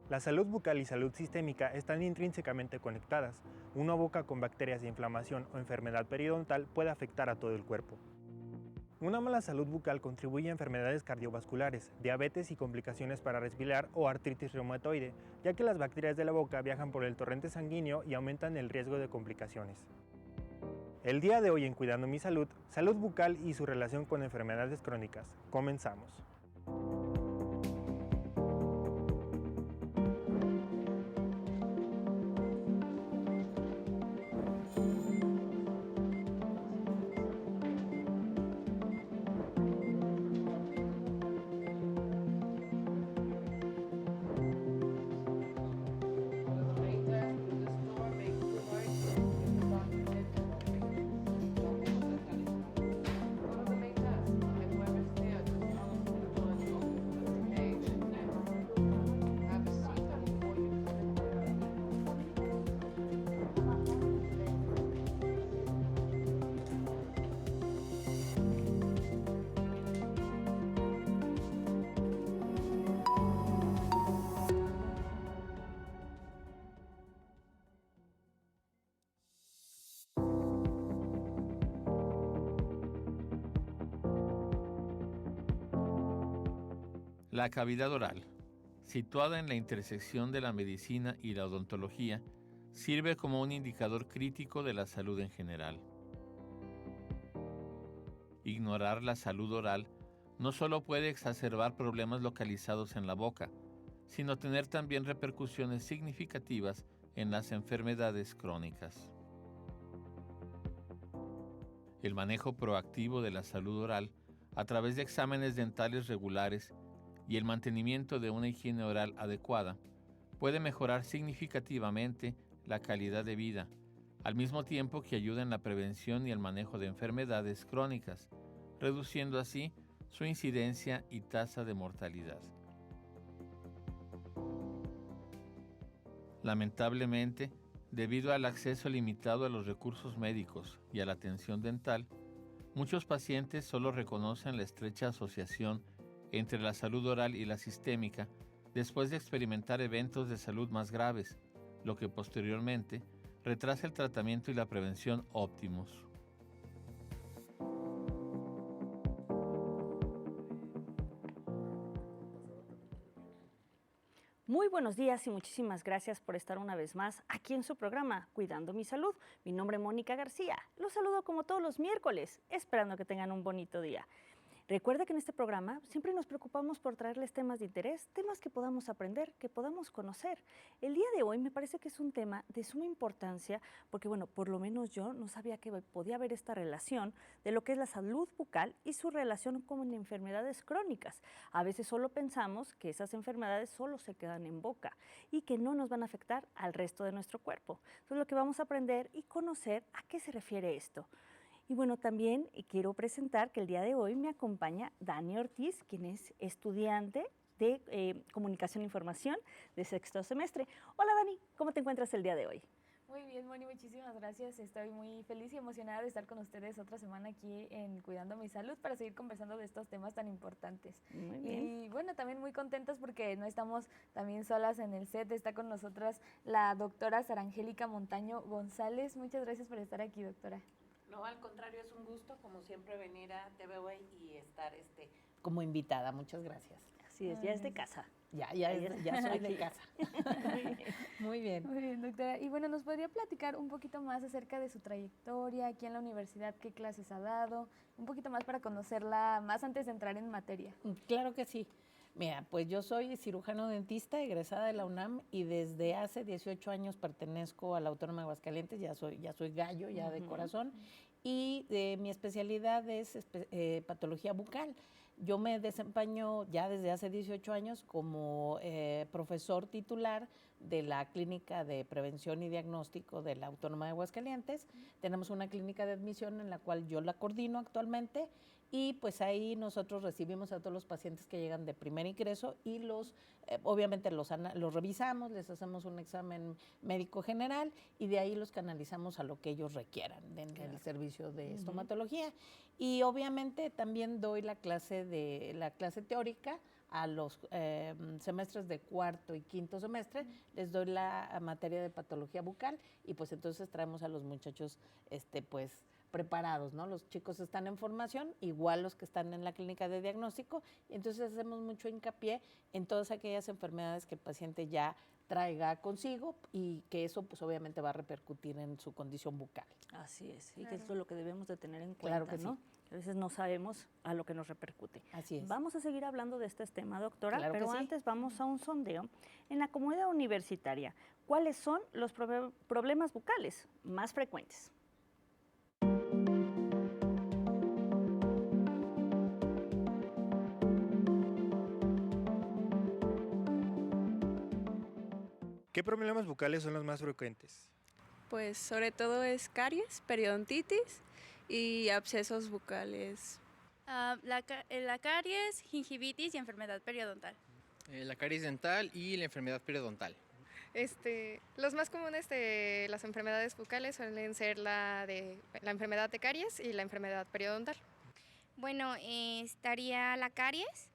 La salud bucal y salud sistémica están intrínsecamente conectadas. Una boca con bacterias de inflamación o enfermedad periodontal puede afectar a todo el cuerpo. Una mala salud bucal contribuye a enfermedades cardiovasculares, diabetes y complicaciones para respirar o artritis reumatoide, ya que las bacterias de la boca viajan por el torrente sanguíneo y aumentan el riesgo de complicaciones. El día de hoy en Cuidando mi Salud, salud bucal y su relación con enfermedades crónicas. Comenzamos. La cavidad oral, situada en la intersección de la medicina y la odontología, sirve como un indicador crítico de la salud en general. Ignorar la salud oral no solo puede exacerbar problemas localizados en la boca, sino tener también repercusiones significativas en las enfermedades crónicas. El manejo proactivo de la salud oral, a través de exámenes dentales regulares y el mantenimiento de una higiene oral adecuada, puede mejorar significativamente la calidad de vida, al mismo tiempo que ayuda en la prevención y el manejo de enfermedades crónicas, reduciendo así su incidencia y tasa de mortalidad. Lamentablemente, debido al acceso limitado a los recursos médicos y a la atención dental, muchos pacientes solo reconocen la estrecha asociación entre la salud oral y la sistémica después de experimentar eventos de salud más graves, lo que posteriormente retrasa el tratamiento y la prevención óptimos. Muy buenos días y muchísimas gracias por estar una vez más aquí en su programa Cuidando mi Salud. Mi nombre es Mónica García. Los saludo como todos los miércoles, esperando que tengan un bonito día. Recuerde que en este programa siempre nos preocupamos por traerles temas de interés, temas que podamos aprender, que podamos conocer. El día de hoy me parece que es un tema de suma importancia porque, bueno, por lo menos yo no sabía que podía haber esta relación de lo que es la salud bucal y su relación con enfermedades crónicas. A veces solo pensamos que esas enfermedades solo se quedan en boca y que no nos van a afectar al resto de nuestro cuerpo. Entonces, lo que vamos a aprender y conocer a qué se refiere esto. Y bueno, también quiero presentar que el día de hoy me acompaña Dani Ortiz, quien es estudiante de Comunicación e Información de sexto semestre. Hola Dani, ¿cómo te encuentras el día de hoy? Muy bien, Moni, muchísimas gracias. Estoy muy feliz y emocionada de estar con ustedes otra semana aquí en Cuidando mi Salud para seguir conversando de estos temas tan importantes. Muy bien. Y bueno, también muy contentos porque no estamos también solas en el set. Está con nosotras la doctora Sara Angélica Montaño González. Muchas gracias por estar aquí, doctora. No, al contrario, es un gusto, como siempre, venir a TVO y estar como invitada. Muchas gracias. Así es, ya es de casa. Ya soy de casa. Muy bien. Muy bien, doctora. Y bueno, ¿nos podría platicar un poquito más acerca de su trayectoria aquí en la universidad? ¿Qué clases ha dado? Un poquito más para conocerla más antes de entrar en materia. Claro que sí. Mira, pues yo soy cirujano dentista, egresada de la UNAM, y desde hace 18 años pertenezco a la Autónoma de Aguascalientes, ya soy gallo, ya de corazón, y mi especialidad es patología bucal. Yo me desempeño ya desde hace 18 años como profesor titular de la Clínica de Prevención y Diagnóstico de la Autónoma de Aguascalientes. Tenemos una clínica de admisión en la cual yo la coordino actualmente y pues ahí nosotros recibimos a todos los pacientes que llegan de primer ingreso y obviamente los revisamos, les hacemos un examen médico general y de ahí los canalizamos a lo que ellos requieran en el servicio de estomatología. Y obviamente también doy la clase teórica a los semestres de cuarto y quinto semestre, les doy la materia de patología bucal y pues entonces traemos a los muchachos pues preparados, ¿no? Los chicos están en formación, igual los que están en la clínica de diagnóstico, y entonces hacemos mucho hincapié en todas aquellas enfermedades que el paciente ya traiga consigo y que eso pues obviamente va a repercutir en su condición bucal. Así es, y Claro. que esto es lo que debemos de tener en cuenta, Claro que ¿no? sí. A veces no sabemos a lo que nos repercute. Así es. Vamos a seguir hablando de este tema, doctora, Claro que pero sí. antes vamos a un sondeo. En la comunidad universitaria, ¿cuáles son los problemas bucales más frecuentes? ¿Qué problemas bucales son los más frecuentes? Pues sobre todo es caries, periodontitis y abscesos bucales. La caries, gingivitis y enfermedad periodontal. La caries dental y la enfermedad periodontal. Los más comunes de las enfermedades bucales suelen ser la enfermedad de caries y la enfermedad periodontal. Bueno, estaría la caries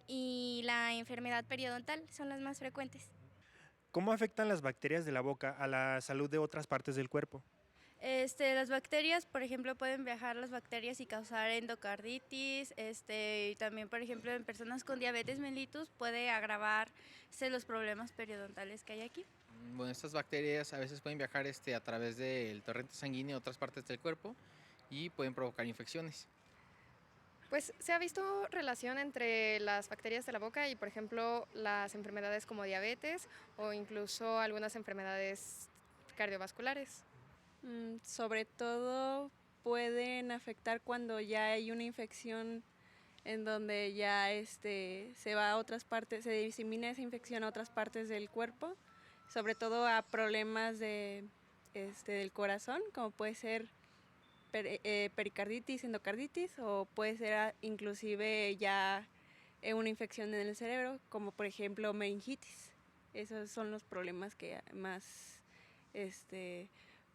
y la enfermedad periodontal, son las más frecuentes. ¿Cómo afectan las bacterias de la boca a la salud de otras partes del cuerpo? Las bacterias, por ejemplo, pueden viajar las bacterias y causar endocarditis, y también, por ejemplo, en personas con diabetes mellitus puede agravarse los problemas periodontales que hay aquí. Bueno, estas bacterias a veces pueden viajar a través del torrente sanguíneo a otras partes del cuerpo y pueden provocar infecciones. Pues se ha visto relación entre las bacterias de la boca y, por ejemplo, las enfermedades como diabetes o incluso algunas enfermedades cardiovasculares. Sobre todo pueden afectar cuando ya hay una infección en donde ya se va a otras partes, se disemina esa infección a otras partes del cuerpo, sobre todo a problemas del corazón, como puede ser pericarditis, endocarditis, o puede ser inclusive ya una infección en el cerebro, como por ejemplo meningitis. Esos son los problemas que más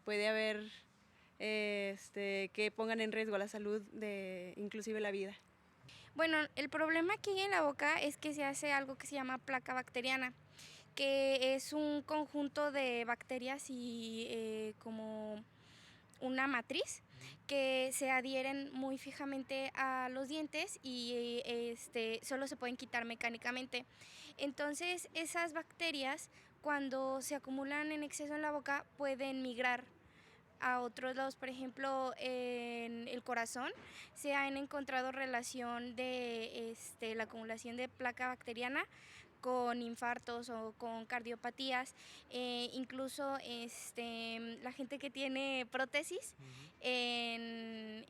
puede haber, que pongan en riesgo la salud de inclusive la vida. Bueno, el problema que hay en la boca es que se hace algo que se llama placa bacteriana, que es un conjunto de bacterias y como una matriz que se adhieren muy fijamente a los dientes y solo se pueden quitar mecánicamente. Entonces, esas bacterias, cuando se acumulan en exceso en la boca, pueden migrar a otros lados. Por ejemplo, en el corazón se han encontrado relación de la acumulación de placa bacteriana con infartos o con cardiopatías, incluso la gente que tiene prótesis en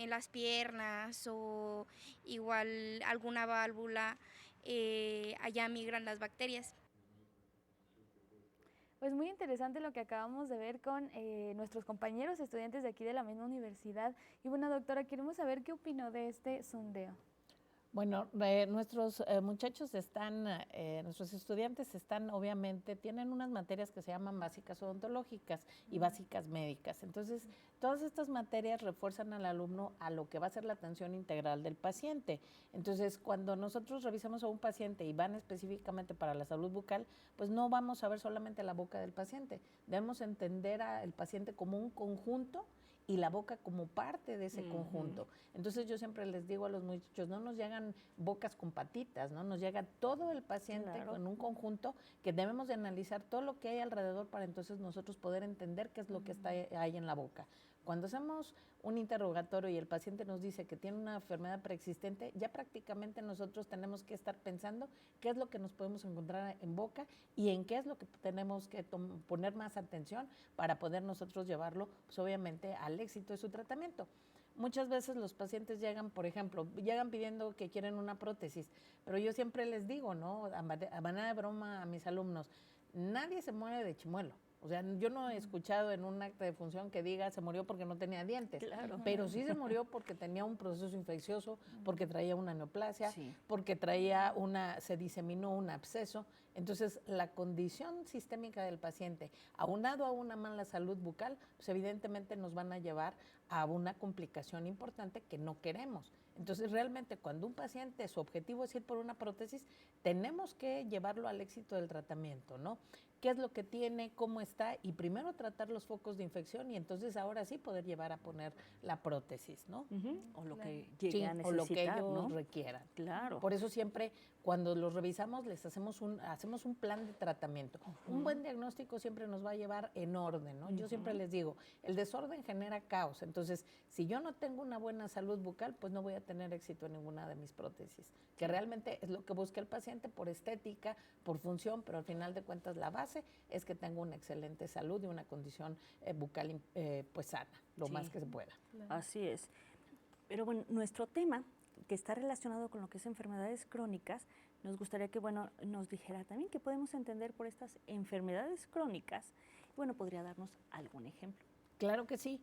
las piernas o igual alguna válvula, allá migran las bacterias. Pues muy interesante lo que acabamos de ver con nuestros compañeros estudiantes de aquí de la misma universidad. Y bueno, doctora, queremos saber qué opinó de este sondeo. Bueno, nuestros muchachos nuestros estudiantes obviamente, tienen unas materias que se llaman básicas odontológicas y básicas médicas. Entonces, todas estas materias refuerzan al alumno a lo que va a ser la atención integral del paciente. Entonces, cuando nosotros revisamos a un paciente y van específicamente para la salud bucal, pues no vamos a ver solamente la boca del paciente. Debemos entender al paciente como un conjunto y la boca como parte de ese conjunto. Entonces yo siempre les digo a los muchachos, no nos llegan bocas con patitas, ¿no? Nos llega todo el paciente con un conjunto que debemos de analizar todo lo que hay alrededor para entonces nosotros poder entender qué es lo que hay en la boca. Cuando hacemos un interrogatorio y el paciente nos dice que tiene una enfermedad preexistente, ya prácticamente nosotros tenemos que estar pensando qué es lo que nos podemos encontrar en boca y en qué es lo que tenemos que poner más atención para poder nosotros llevarlo, pues obviamente, al éxito de su tratamiento. Muchas veces los pacientes llegan, por ejemplo, pidiendo que quieren una prótesis, pero yo siempre les digo, ¿no? A manera de broma a mis alumnos, nadie se muere de chimuelo. O sea, yo no he escuchado en un acta de función que diga se murió porque no tenía dientes, Claro. pero sí se murió porque tenía un proceso infeccioso, porque traía una neoplasia, Sí. porque se diseminó un absceso. Entonces, la condición sistémica del paciente, aunado a una mala salud bucal, pues evidentemente nos van a llevar a una complicación importante que no queremos. Entonces, realmente, cuando un paciente, su objetivo es ir por una prótesis, tenemos que llevarlo al éxito del tratamiento, ¿no? ¿Qué es lo que tiene? ¿Cómo está? Y primero tratar los focos de infección y entonces ahora sí poder llevar a poner la prótesis, ¿no? O lo que Sí, llegue a necesitar, o lo que ellos ¿no? requieran. Claro. Por eso siempre cuando los revisamos les hacemos un plan de tratamiento. Un buen diagnóstico siempre nos va a llevar en orden, ¿no? Yo siempre les digo, el desorden genera caos. Entonces, si yo no tengo una buena salud bucal, pues no voy a tener éxito en ninguna de mis prótesis, que realmente es lo que busca el paciente por estética, por función, pero al final de cuentas la base es que tenga una excelente salud y una condición bucal pues sana, lo más que se pueda. Así es. Pero bueno, nuestro tema, que está relacionado con lo que es enfermedades crónicas, nos gustaría que, bueno, nos dijera también qué podemos entender por estas enfermedades crónicas. Bueno, podría darnos algún ejemplo. Claro que sí.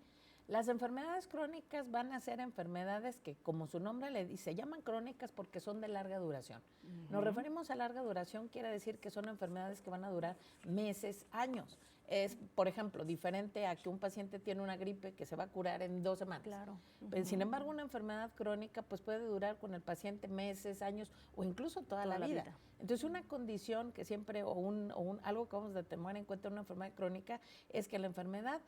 Las enfermedades crónicas van a ser enfermedades que, como su nombre le dice, se llaman crónicas porque son de larga duración. Nos referimos a larga duración, quiere decir que son enfermedades que van a durar meses, años. Es, por ejemplo, diferente a que un paciente tiene una gripe que se va a curar en 2 semanas. Claro. Pero, sin embargo, una enfermedad crónica pues puede durar con el paciente meses, años o incluso toda la vida. Entonces, una condición que siempre, algo que vamos a tomar en cuenta en una enfermedad crónica es que la enfermedad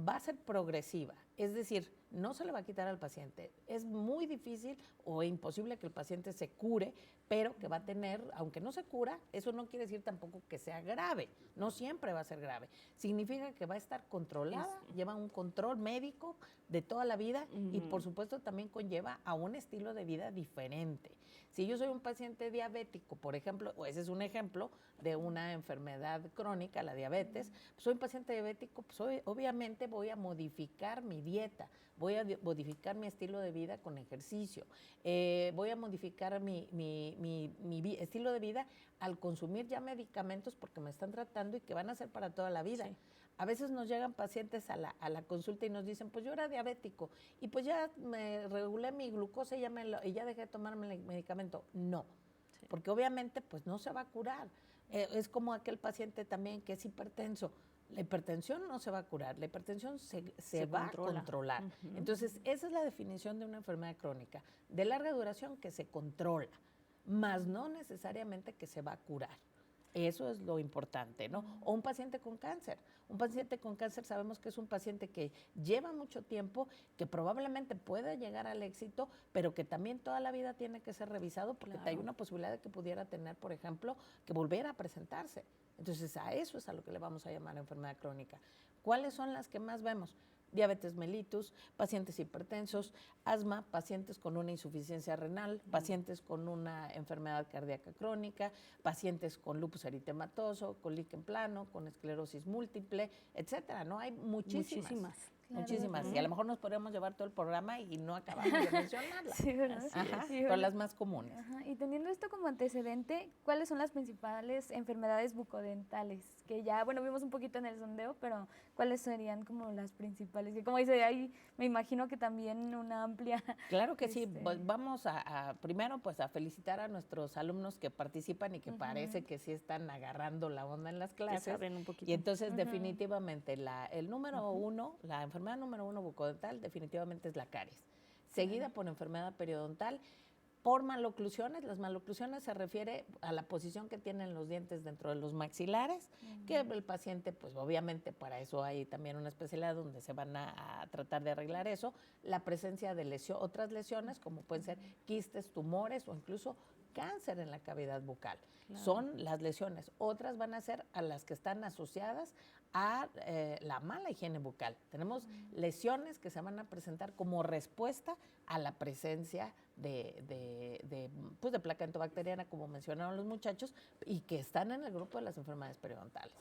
va a ser progresiva, es decir, no se le va a quitar al paciente. Es muy difícil o imposible que el paciente se cure, pero que va a tener, aunque no se cura, eso no quiere decir tampoco que sea grave, no siempre va a ser grave. Significa que va a estar controlada, lleva un control médico de toda la vida y por supuesto también conlleva a un estilo de vida diferente. Si yo soy un paciente diabético, por ejemplo, o ese es un ejemplo de una enfermedad crónica, la diabetes, soy un paciente diabético, pues obviamente voy a modificar mi dieta, voy a modificar mi estilo de vida con ejercicio, voy a modificar mi estilo de vida al consumir ya medicamentos porque me están tratando y que van a ser para toda la vida. Sí. A veces nos llegan pacientes a la consulta y nos dicen, pues yo era diabético y pues ya me regulé mi glucosa y ya dejé de tomarme el medicamento. No, porque obviamente pues no se va a curar. Es como aquel paciente también que es hipertenso. La hipertensión no se va a curar, la hipertensión se va a controlar. Entonces, esa es la definición de una enfermedad crónica, de larga duración que se controla, más no necesariamente que se va a curar. Eso es lo importante, ¿no? O un paciente con cáncer. Un paciente con cáncer sabemos que es un paciente que lleva mucho tiempo, que probablemente pueda llegar al éxito, pero que también toda la vida tiene que ser revisado porque hay una posibilidad de que pudiera tener, por ejemplo, que volviera a presentarse. Entonces, a eso es a lo que le vamos a llamar enfermedad crónica. ¿Cuáles son las que más vemos? Diabetes mellitus, pacientes hipertensos, asma, pacientes con una insuficiencia renal, pacientes con una enfermedad cardíaca crónica, pacientes con lupus eritematoso, con líquen plano, con esclerosis múltiple, etcétera, ¿no? Hay muchísimas. Claro, muchísimas. Y a lo mejor nos podríamos llevar todo el programa y no acabamos de mencionarlas. Sí, ¿verdad? Ajá, sí, son las más comunes. Ajá. Y teniendo esto como antecedente, ¿cuáles son las principales enfermedades bucodentales? Que ya, bueno, vimos un poquito en el sondeo, pero ¿cuáles serían como las principales? Que como dice, ahí me imagino que también una amplia... Claro que sí. Pues vamos primero pues a felicitar a nuestros alumnos que participan y que parece que sí están agarrando la onda en las clases. Que saben un poquito. Y entonces definitivamente el número uno, la enfermedad número 1 bucodental definitivamente es la caries, seguida por enfermedad periodontal, por maloclusiones. Las maloclusiones se refiere a la posición que tienen los dientes dentro de los maxilares, que el paciente, pues obviamente para eso hay también una especialidad donde se van a tratar de arreglar eso, la presencia de otras lesiones como pueden ser quistes, tumores o incluso cáncer en la cavidad bucal. Claro. Son las lesiones. Otras van a ser a las que están asociadas a la mala higiene bucal. Tenemos lesiones que se van a presentar como respuesta a la presencia de placa entobacteriana, como mencionaron los muchachos, y que están en el grupo de las enfermedades periodontales.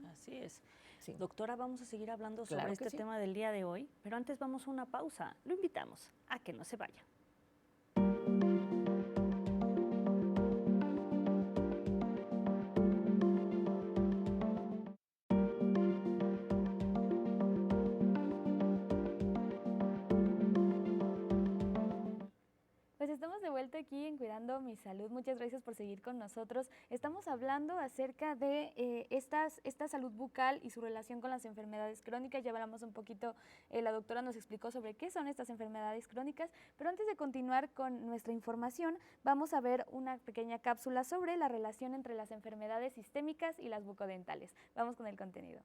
Así es. Sí. Doctora, vamos a seguir hablando sobre Claro este sí. tema del día de hoy, pero antes vamos a una pausa. Lo invitamos a que no se vaya. Cuidando mi Salud. Muchas gracias por seguir con nosotros. Estamos hablando acerca de esta salud bucal y su relación con las enfermedades crónicas. Ya hablamos un poquito, la doctora nos explicó sobre qué son estas enfermedades crónicas, pero antes de continuar con nuestra información, vamos a ver una pequeña cápsula sobre la relación entre las enfermedades sistémicas y las bucodentales. Vamos con el contenido.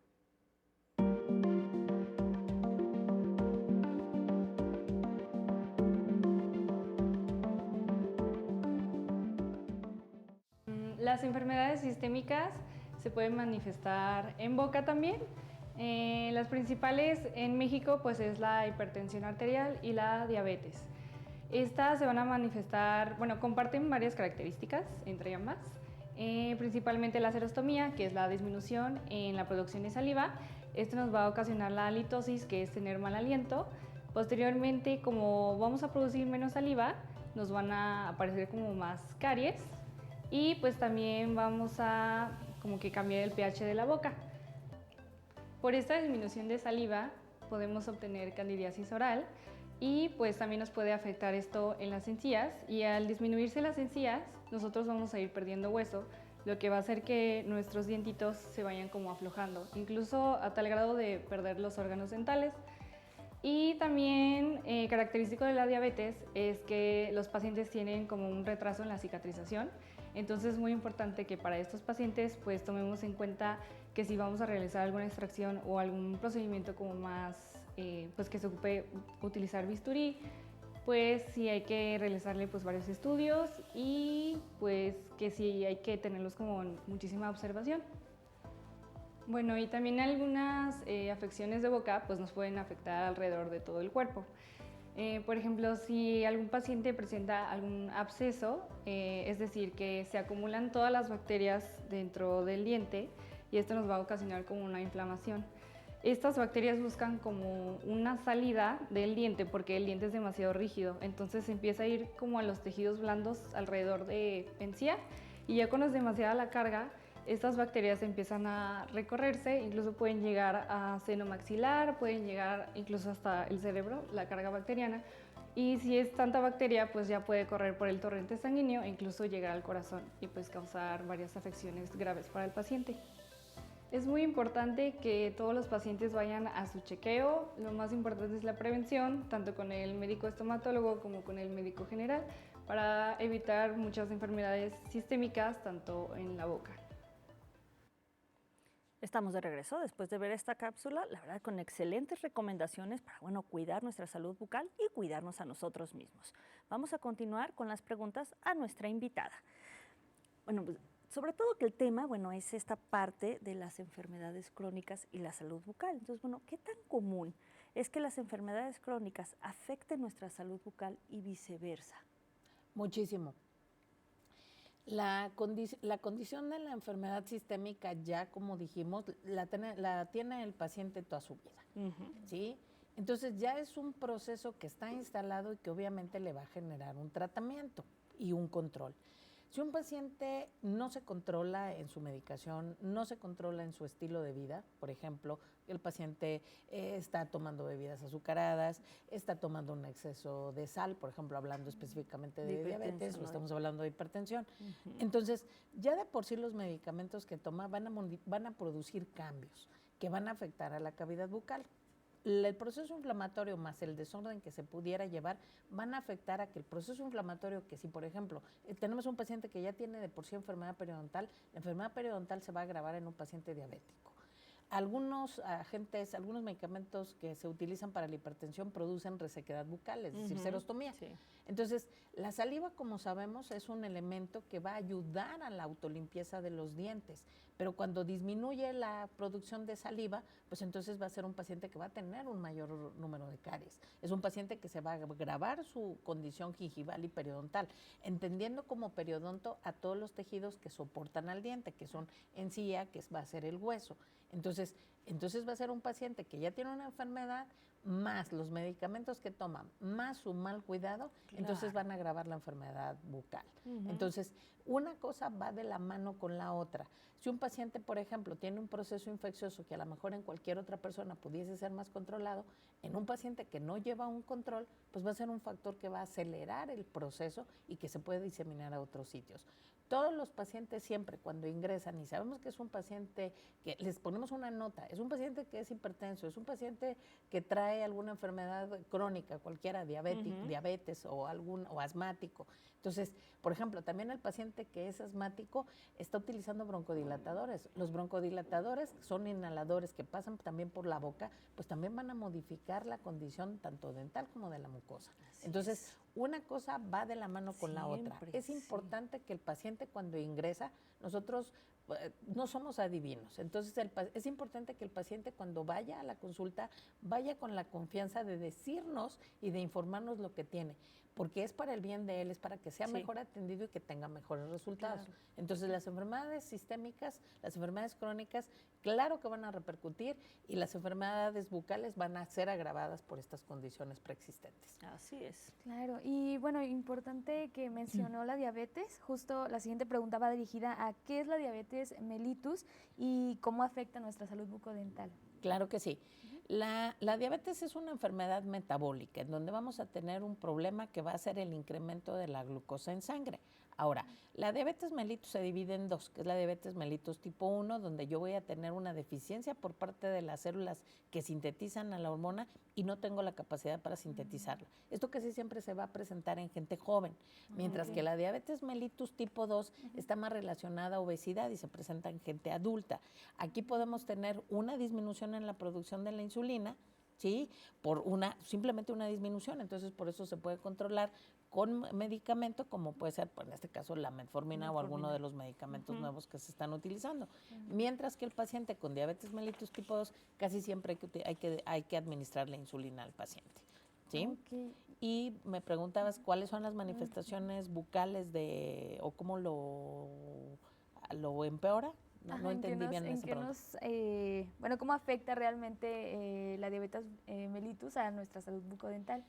Las enfermedades sistémicas se pueden manifestar en boca también. Las principales en México pues es la hipertensión arterial y la diabetes. Estas se van a manifestar, bueno, comparten varias características entre ambas, principalmente la serostomía, que es la disminución en la producción de saliva. Esto nos va a ocasionar la halitosis, que es tener mal aliento. Posteriormente, como vamos a producir menos saliva, nos van a aparecer como más caries. Y pues también vamos a como que cambiar el pH de la boca. Por esta disminución de saliva podemos obtener candidiasis oral y pues también nos puede afectar esto en las encías, y al disminuirse las encías nosotros vamos a ir perdiendo hueso, lo que va a hacer que nuestros dientitos se vayan como aflojando, incluso a tal grado de perder los órganos dentales. Y también característico de la diabetes es que los pacientes tienen como un retraso en la cicatrización. Entonces es muy importante que para estos pacientes pues tomemos en cuenta que si vamos a realizar alguna extracción o algún procedimiento como más, pues que se ocupe utilizar bisturí, pues sí hay que realizarle pues varios estudios y pues que sí hay que tenerlos como en muchísima observación. Bueno, y también algunas afecciones de boca pues nos pueden afectar alrededor de todo el cuerpo. Por ejemplo, si algún paciente presenta algún absceso, es decir, que se acumulan todas las bacterias dentro del diente y esto nos va a ocasionar como una inflamación. Estas bacterias buscan como una salida del diente porque el diente es demasiado rígido, entonces empieza a ir como a los tejidos blandos alrededor de encía, y ya cuando es demasiada la carga, estas bacterias empiezan a recorrerse, incluso pueden llegar a seno maxilar, pueden llegar incluso hasta el cerebro, la carga bacteriana. Y si es tanta bacteria, pues ya puede correr por el torrente sanguíneo e incluso llegar al corazón y pues causar varias afecciones graves para el paciente. Es muy importante que todos los pacientes vayan a su chequeo. Lo más importante es la prevención, tanto con el médico estomatólogo como con el médico general, para evitar muchas enfermedades sistémicas, tanto en la boca. Estamos de regreso después de ver esta cápsula, la verdad, con excelentes recomendaciones para, bueno, cuidar nuestra salud bucal y cuidarnos a nosotros mismos. Vamos a continuar con las preguntas a nuestra invitada. Bueno, pues, sobre todo que el tema, bueno, es esta parte de las enfermedades crónicas y la salud bucal. Entonces, bueno, ¿qué tan común es que las enfermedades crónicas afecten nuestra salud bucal y viceversa? Muchísimo. La condición de la enfermedad sistémica ya, como dijimos, la tiene el paciente toda su vida, ¿sí? Entonces ya es un proceso que está instalado y que obviamente le va a generar un tratamiento y un control. Si un paciente no se controla en su medicación, no se controla en su estilo de vida, por ejemplo, el paciente está tomando bebidas azucaradas, está tomando un exceso de sal, por ejemplo, hablando específicamente de diabetes, o estamos hablando de hipertensión. Entonces, ya de por sí los medicamentos que toma van a producir cambios que van a afectar a la cavidad bucal. El proceso inflamatorio más el desorden que se pudiera llevar van a afectar a que el proceso inflamatorio, que si por ejemplo tenemos un paciente que ya tiene de por sí enfermedad periodontal, la enfermedad periodontal se va a agravar en un paciente diabético. Algunos agentes, algunos medicamentos que se utilizan para la hipertensión producen resequedad bucal, es decir, serostomía. Sí. Entonces, la saliva, como sabemos, es un elemento que va a ayudar a la autolimpieza de los dientes, pero cuando disminuye la producción de saliva, pues entonces va a ser un paciente que va a tener un mayor número de caries. Es un paciente que se va a agravar su condición gingival y periodontal, entendiendo como periodonto a todos los tejidos que soportan al diente, que son encía, que va a ser el hueso. Entonces va a ser un paciente que ya tiene una enfermedad más los medicamentos que toman, más su mal cuidado, entonces van a agravar la enfermedad bucal. Entonces, una cosa va de la mano con la otra. Si un paciente, por ejemplo, tiene un proceso infeccioso que a lo mejor en cualquier otra persona pudiese ser más controlado, en un paciente que no lleva un control, pues va a ser un factor que va a acelerar el proceso y que se puede diseminar a otros sitios. Todos los pacientes siempre cuando ingresan y sabemos que es un paciente que les ponemos una nota, es un paciente que es hipertenso, es un paciente que trae alguna enfermedad crónica, cualquiera, diabetes o asmático. Entonces, por ejemplo, también el paciente que es asmático está utilizando broncodilatadores. Los broncodilatadores son inhaladores que pasan también por la boca, pues también van a modificar la condición tanto dental como de la mucosa. Entonces, una cosa va de la mano con la otra. Es importante que el paciente cuando ingresa, nosotros no somos adivinos, entonces es importante que el paciente cuando vaya a la consulta vaya con la confianza de decirnos y de informarnos lo que tiene, porque es para el bien de él, es para que sea mejor atendido y que tenga mejores resultados. Claro. Entonces las enfermedades sistémicas, las enfermedades crónicas, claro que van a repercutir y las enfermedades bucales van a ser agravadas por estas condiciones preexistentes. Así es. Claro, y bueno, importante que mencionó la diabetes, justo la siguiente pregunta va dirigida a qué es la diabetes mellitus y cómo afecta nuestra salud bucodental. Claro que sí. La diabetes es una enfermedad metabólica en donde vamos a tener un problema que va a ser el incremento de la glucosa en sangre. Ahora, la diabetes mellitus se divide en dos, que es la diabetes mellitus tipo 1, donde yo voy a tener una deficiencia por parte de las células que sintetizan a la hormona y no tengo la capacidad para sintetizarla. Esto casi siempre se va a presentar en gente joven, mientras que la diabetes mellitus tipo 2 está más relacionada a obesidad y se presenta en gente adulta. Aquí podemos tener una disminución en la producción de la insulina, ¿sí? Por simplemente una disminución, entonces por eso se puede controlar con medicamento, como puede ser, en este caso, la metformina o alguno de los medicamentos nuevos que se están utilizando. Mientras que el paciente con diabetes mellitus tipo 2, casi siempre hay que administrar la insulina al paciente, ¿sí? Y me preguntabas cuáles son las manifestaciones bucales o cómo lo empeora. No entendí bien esa pregunta. Bueno, ¿cómo afecta realmente la diabetes mellitus a nuestra salud bucodental?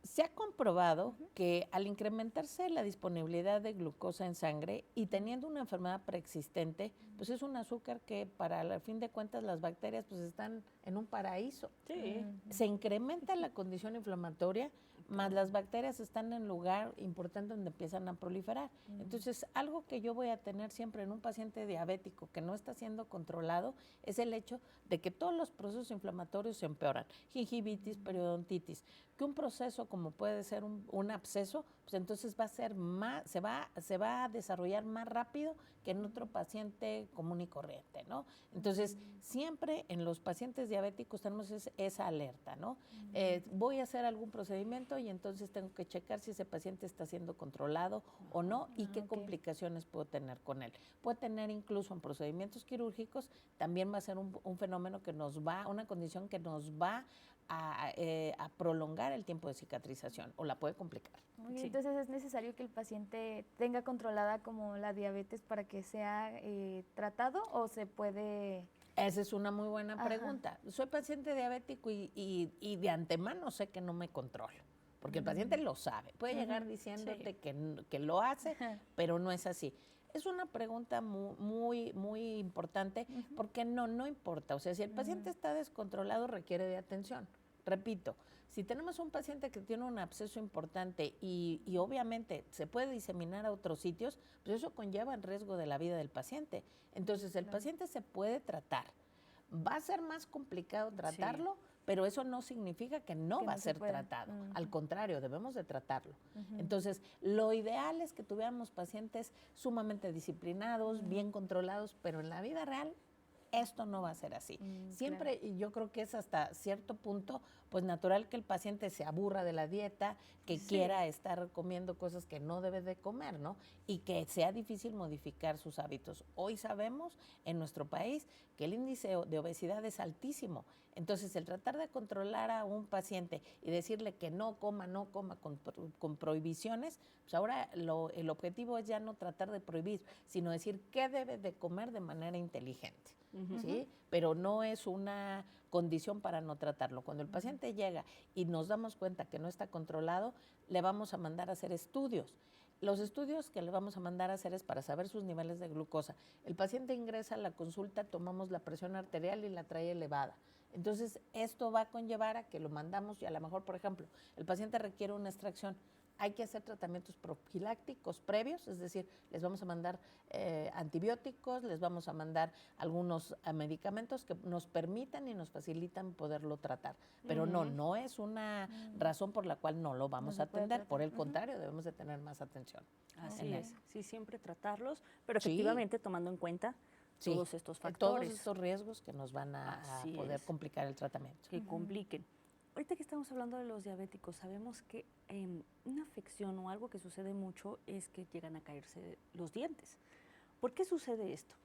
Se ha comprobado que al incrementarse la disponibilidad de glucosa en sangre y teniendo una enfermedad preexistente, pues es un azúcar que para el fin de cuentas las bacterias pues están en un paraíso. Sí. Se incrementa la condición inflamatoria, más las bacterias están en lugar importante donde empiezan a proliferar. Entonces, algo que yo voy a tener siempre en un paciente diabético que no está siendo controlado es el hecho de que todos los procesos inflamatorios se empeoran. Gingivitis, periodontitis, que un proceso como puede ser un absceso, pues entonces va a ser se va a desarrollar más rápido que en otro paciente común y corriente, ¿no? Entonces, siempre en los pacientes diabéticos tenemos esa alerta, ¿no? Voy a hacer algún procedimiento y entonces tengo que checar si ese paciente está siendo controlado o no y qué complicaciones puedo tener con él. Puede tener incluso en procedimientos quirúrgicos, también va a ser un fenómeno una condición que nos va a prolongar el tiempo de cicatrización o la puede complicar. Muy bien, entonces es necesario que el paciente tenga controlada como la diabetes para que sea tratado o se puede... Esa es una muy buena pregunta. Soy paciente diabético y de antemano sé que no me controlo, porque el paciente lo sabe. Puede llegar diciéndote que lo hace, pero no es así. Es una pregunta muy, muy importante porque no importa. O sea, si el paciente está descontrolado, requiere de atención. Repito, si tenemos un paciente que tiene un absceso importante y obviamente se puede diseminar a otros sitios, pues eso conlleva el riesgo de la vida del paciente. Entonces, el paciente se puede tratar. Va a ser más complicado tratarlo, pero eso no significa que no va a ser tratado. Al contrario, debemos de tratarlo. Entonces, lo ideal es que tuviéramos pacientes sumamente disciplinados, bien controlados, pero en la vida real esto no va a ser así. Siempre, y yo creo que es hasta cierto punto, pues natural que el paciente se aburra de la dieta, que quiera estar comiendo cosas que no debe de comer, ¿no? Y que sea difícil modificar sus hábitos. Hoy sabemos en nuestro país que el índice de obesidad es altísimo. Entonces, el tratar de controlar a un paciente y decirle que no coma con prohibiciones, pues ahora el objetivo es ya no tratar de prohibir, sino decir qué debe de comer de manera inteligente. ¿Sí? Pero no es una condición para no tratarlo. Cuando el paciente llega y nos damos cuenta que no está controlado, le vamos a mandar a hacer estudios. Los estudios que le vamos a mandar a hacer es para saber sus niveles de glucosa. El paciente ingresa a la consulta, tomamos la presión arterial y la trae elevada. Entonces, esto va a conllevar a que lo mandamos y a lo mejor, por ejemplo, el paciente requiere una extracción. Hay que hacer tratamientos profilácticos previos, es decir, les vamos a mandar antibióticos, les vamos a mandar algunos medicamentos que nos permitan y nos facilitan poderlo tratar. Pero no es una razón por la cual no lo vamos a atender. Por el contrario, debemos de tener más atención. Así es, sí, siempre tratarlos, pero efectivamente tomando en cuenta todos estos factores. Todos estos riesgos que nos van a poder complicar el tratamiento. Que compliquen. Ahorita que estamos hablando de los diabéticos, sabemos que una afección o algo que sucede mucho es que llegan a caerse los dientes. ¿Por qué sucede esto?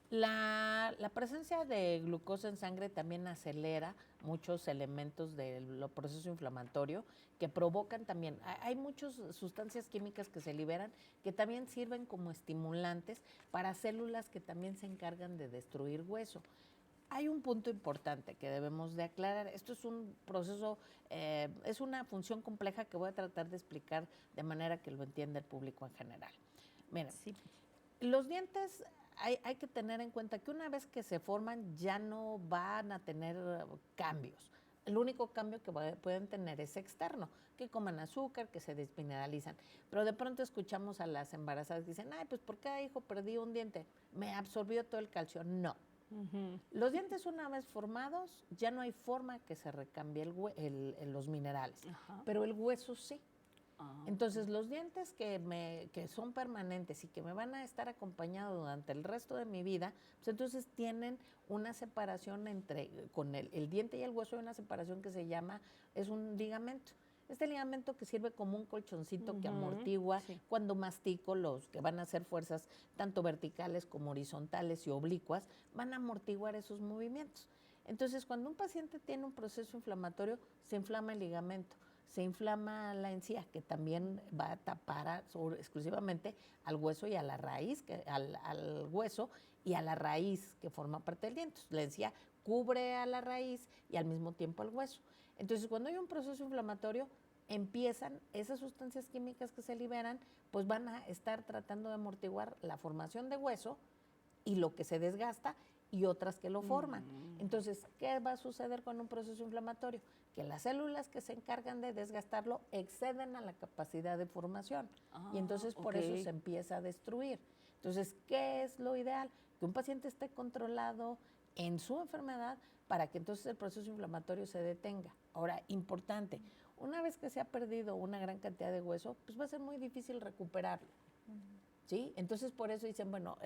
La presencia de glucosa en sangre también acelera muchos elementos del proceso inflamatorio que provocan también. Hay muchas sustancias químicas que se liberan que también sirven como estimulantes para células que también se encargan de destruir hueso. Hay un punto importante que debemos de aclarar. Esto es un proceso, es una función compleja que voy a tratar de explicar de manera que lo entienda el público en general. Miren, los dientes hay que tener en cuenta que una vez que se forman ya no van a tener cambios. El único cambio que pueden tener es externo, que coman azúcar, que se desmineralizan. Pero de pronto escuchamos a las embarazadas que dicen, ay, pues ¿por qué, hijo, perdí un diente? Me absorbió todo el calcio. No. Los dientes una vez formados ya no hay forma que se recambie los minerales, pero el hueso sí. Entonces los dientes que son permanentes y que me van a estar acompañados durante el resto de mi vida, pues entonces tienen una separación con el diente y el hueso, hay una separación que se llama, es un ligamento. Este ligamento que sirve como un colchoncito que amortigua cuando mastico, los que van a hacer fuerzas tanto verticales como horizontales y oblicuas, van a amortiguar esos movimientos. Entonces, cuando un paciente tiene un proceso inflamatorio, se inflama el ligamento, se inflama la encía, que también va a tapar exclusivamente al hueso y a la raíz, al hueso y a la raíz que forma parte del diente. La encía cubre a la raíz y al mismo tiempo al hueso. Entonces, cuando hay un proceso inflamatorio, empiezan esas sustancias químicas que se liberan, pues van a estar tratando de amortiguar la formación de hueso y lo que se desgasta y otras que lo forman. Entonces, ¿qué va a suceder con un proceso inflamatorio? Que las células que se encargan de desgastarlo exceden a la capacidad de formación y entonces por eso se empieza a destruir. Entonces, ¿qué es lo ideal? Que un paciente esté controlado en su enfermedad para que entonces el proceso inflamatorio se detenga. Ahora, importante, una vez que se ha perdido una gran cantidad de hueso, pues va a ser muy difícil recuperarlo. ¿Sí? Entonces, por eso dicen, bueno,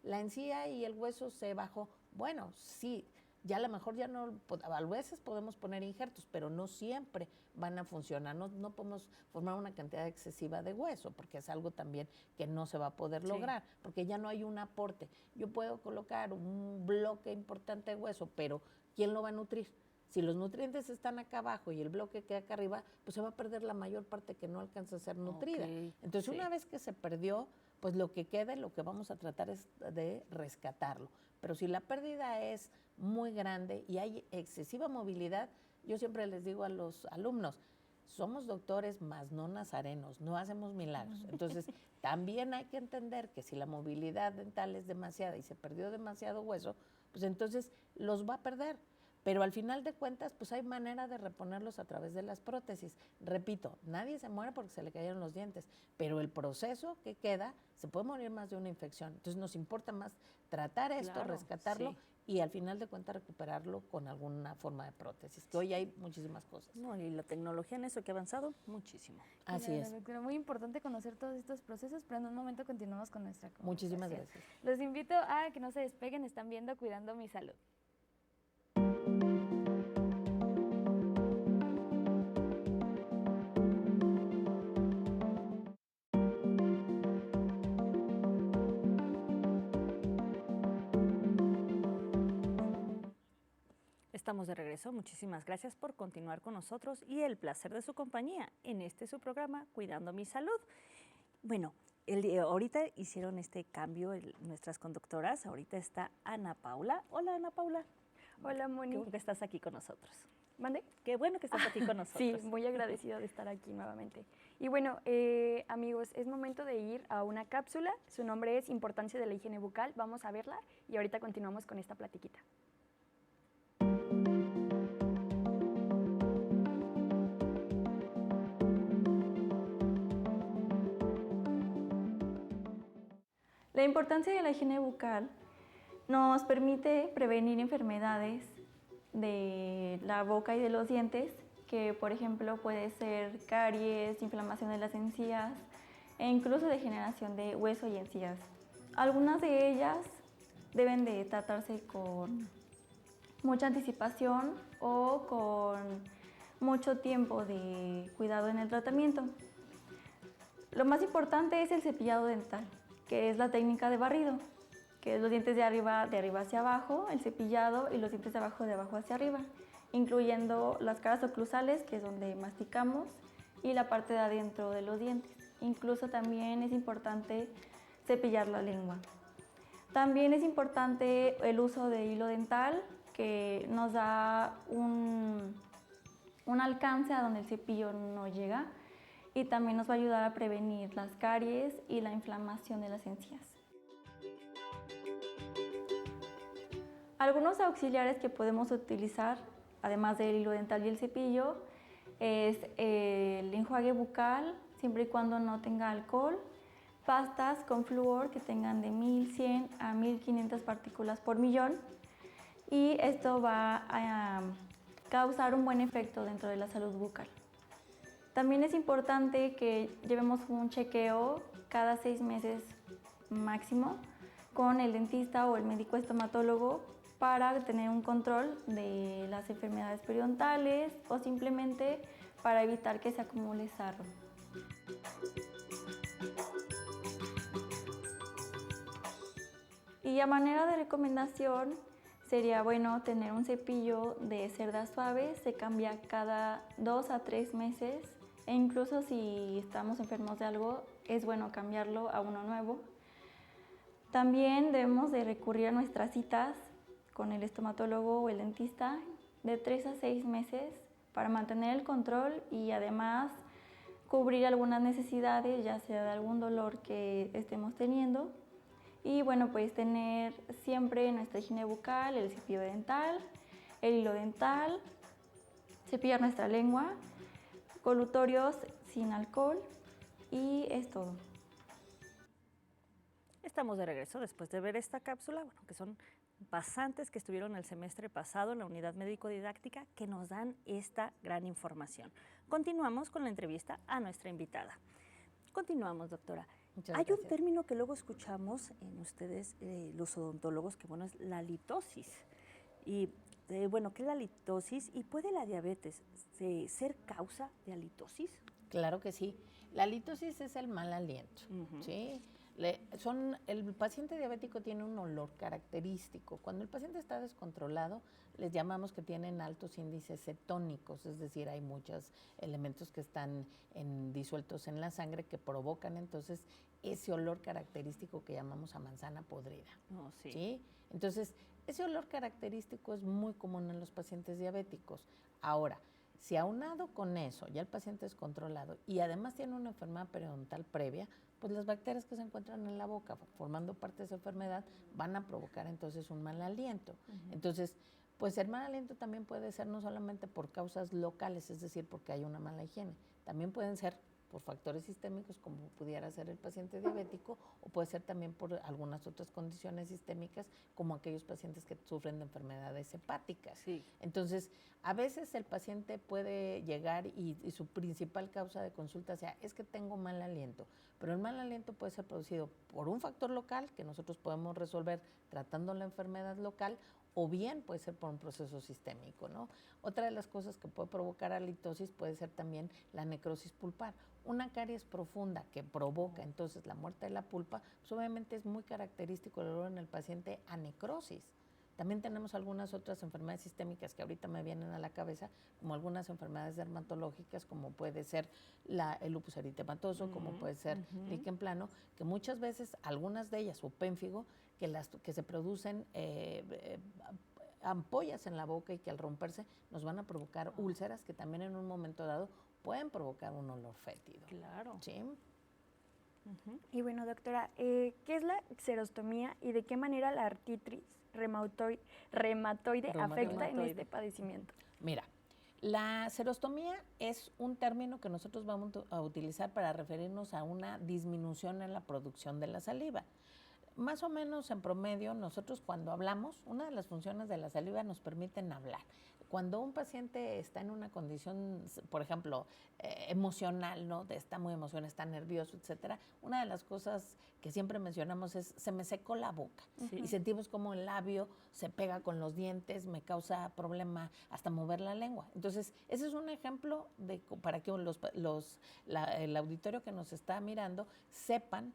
la encía y el hueso se bajó. Bueno, sí, ya a lo mejor ya no, a veces podemos poner injertos, pero no siempre van a funcionar. No podemos formar una cantidad excesiva de hueso, porque es algo también que no se va a poder lograr, porque ya no hay un aporte. Yo puedo colocar un bloque importante de hueso, pero ¿quién lo va a nutrir? Si los nutrientes están acá abajo y el bloque queda acá arriba, pues se va a perder la mayor parte que no alcanza a ser nutrida. Entonces, una vez que se perdió, pues lo que queda y lo que vamos a tratar es de rescatarlo. Pero si la pérdida es muy grande y hay excesiva movilidad, yo siempre les digo a los alumnos, somos doctores más no nazarenos, no hacemos milagros. Entonces, también hay que entender que si la movilidad dental es demasiada y se perdió demasiado hueso, pues entonces los va a perder. Pero al final de cuentas, pues hay manera de reponerlos a través de las prótesis. Repito, nadie se muere porque se le cayeron los dientes, pero el proceso que queda, se puede morir más de una infección. Entonces nos importa más tratar esto, rescatarlo y al final de cuentas recuperarlo con alguna forma de prótesis, que hoy hay muchísimas cosas. No, y la tecnología en eso que ha avanzado muchísimo. Así es. Doctora, muy importante conocer todos estos procesos, pero en un momento continuamos con nuestra conversación. Muchísimas gracias. Los invito a que no se despeguen, están viendo Cuidando mi Salud. Estamos de regreso. Muchísimas gracias por continuar con nosotros y el placer de su compañía en su programa Cuidando mi Salud. Bueno, ahorita hicieron este cambio nuestras conductoras. Ahorita está Ana Paula. Hola, Ana Paula. Hola, Moni. Qué bueno que estás aquí con nosotros. ¿Mande? Qué bueno que estás aquí con nosotros. Sí, muy agradecida de estar aquí nuevamente. Y bueno, amigos, es momento de ir a una cápsula. Su nombre es Importancia de la higiene bucal. Vamos a verla y ahorita continuamos con esta platiquita. La importancia de la higiene bucal nos permite prevenir enfermedades de la boca y de los dientes, que por ejemplo puede ser caries, inflamación de las encías e incluso degeneración de hueso y encías. Algunas de ellas deben de tratarse con mucha anticipación o con mucho tiempo de cuidado en el tratamiento. Lo más importante es el cepillado dental, que es la técnica de barrido, que es los dientes de arriba hacia abajo, el cepillado, y los dientes de abajo hacia arriba, incluyendo las caras oclusales, que es donde masticamos, y la parte de adentro de los dientes. Incluso también es importante cepillar la lengua. También es importante el uso de hilo dental, que nos da un alcance a donde el cepillo no llega, y también nos va a ayudar a prevenir las caries y la inflamación de las encías. Algunos auxiliares que podemos utilizar, además del hilo dental y el cepillo, es el enjuague bucal, siempre y cuando no tenga alcohol, pastas con flúor que tengan de 1100 a 1500 partículas por millón, y esto va a causar un buen efecto dentro de la salud bucal. También es importante que llevemos un chequeo cada 6 meses máximo con el dentista o el médico estomatólogo para tener un control de las enfermedades periodontales o simplemente para evitar que se acumule sarro. Y a manera de recomendación, sería bueno tener un cepillo de cerdas suaves, se cambia cada 2 a 3 meses, e incluso si estamos enfermos de algo, es bueno cambiarlo a uno nuevo. También debemos de recurrir a nuestras citas con el estomatólogo o el dentista de 3 a 6 meses para mantener el control y además cubrir algunas necesidades, ya sea de algún dolor que estemos teniendo. Y bueno, pues tener siempre nuestra higiene bucal, el cepillo dental, el hilo dental, cepillar nuestra lengua, colutorios sin alcohol, y es todo. Estamos de regreso después de ver esta cápsula, bueno, que son pasantes que estuvieron el semestre pasado en la unidad médico-didáctica que nos dan esta gran información. Continuamos con la entrevista a nuestra invitada. Continuamos, doctora. Hay un término que luego escuchamos en ustedes, los odontólogos, que bueno, es la litosis. Y bueno, ¿qué es la litosis? ¿Y puede la diabetes ser causa de halitosis? Claro que sí. La litosis es el mal aliento, ¿sí? El paciente diabético tiene un olor característico. Cuando el paciente está descontrolado, les llamamos que tienen altos índices cetónicos, es decir, hay muchos elementos que están disueltos en la sangre que provocan entonces ese olor característico que llamamos a manzana podrida. Oh, sí. ¿Sí? Entonces, ese olor característico es muy común en los pacientes diabéticos. Ahora, si aunado con eso ya el paciente es controlado y además tiene una enfermedad periodontal previa, pues las bacterias que se encuentran en la boca formando parte de esa enfermedad van a provocar entonces un mal aliento. Entonces, pues el mal aliento también puede ser no solamente por causas locales, es decir, porque hay una mala higiene, también pueden ser por factores sistémicos, como pudiera ser el paciente diabético, o puede ser también por algunas otras condiciones sistémicas, como aquellos pacientes que sufren de enfermedades hepáticas. Sí. Entonces, a veces el paciente puede llegar y su principal causa de consulta sea, es que tengo mal aliento, pero el mal aliento puede ser producido por un factor local que nosotros podemos resolver tratando la enfermedad local, o bien puede ser por un proceso sistémico, ¿no? Otra de las cosas que puede provocar halitosis puede ser también la necrosis pulpar. Una caries profunda que provoca entonces la muerte de la pulpa, pues obviamente es muy característico el olor en el paciente a necrosis, También tenemos algunas otras enfermedades sistémicas que ahorita me vienen a la cabeza, como algunas enfermedades dermatológicas, como puede ser el lupus eritematoso, como puede ser líquen plano, que muchas veces, algunas de ellas, o pénfigo, que se producen ampollas en la boca y que al romperse nos van a provocar úlceras que también en un momento dado pueden provocar un olor fétido. Claro. ¿Sí? Y bueno, doctora, ¿qué es la xerostomía y de qué manera la artritis reumatoide afecta en este padecimiento? Mira, la xerostomía es un término que nosotros vamos a utilizar para referirnos a una disminución en la producción de la saliva. Más o menos en promedio, nosotros cuando hablamos, una de las funciones de la saliva nos permiten hablar. Cuando un paciente está en una condición, por ejemplo, emocional, ¿no? Está muy emocionado, está nervioso, etcétera, una de las cosas que siempre mencionamos es, se me secó la boca. Sí. Y sentimos como el labio se pega con los dientes, me causa problema hasta mover la lengua. Entonces, ese es un ejemplo para que el auditorio que nos está mirando sepan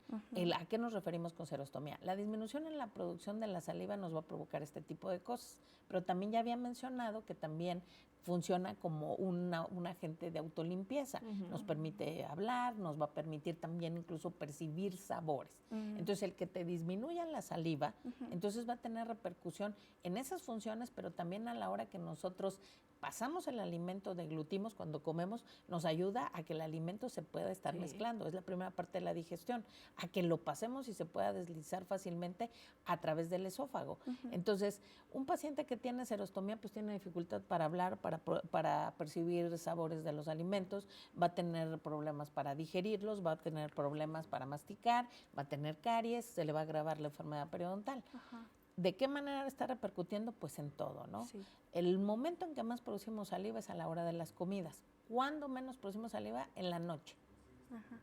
a qué nos referimos con xerostomía. La disminución en la producción de la saliva nos va a provocar este tipo de cosas, pero también ya había mencionado que también funciona como un agente de autolimpieza. Nos permite hablar, nos va a permitir también incluso percibir sabores. Entonces, el que te disminuya la saliva, entonces va a tener repercusión en esas funciones, pero también a la hora que nosotros pasamos el alimento, deglutimos cuando comemos, nos ayuda a que el alimento se pueda estar mezclando. Es la primera parte de la digestión, a que lo pasemos y se pueda deslizar fácilmente a través del esófago. Entonces, un paciente que tiene xerostomía pues tiene dificultad para hablar, para percibir sabores de los alimentos, va a tener problemas para digerirlos, va a tener problemas para masticar, va a tener caries, se le va a agravar la enfermedad periodontal. ¿De qué manera está repercutiendo? Pues en todo, ¿no? Sí. El momento en que más producimos saliva es a la hora de las comidas. ¿Cuándo menos producimos saliva? En la noche.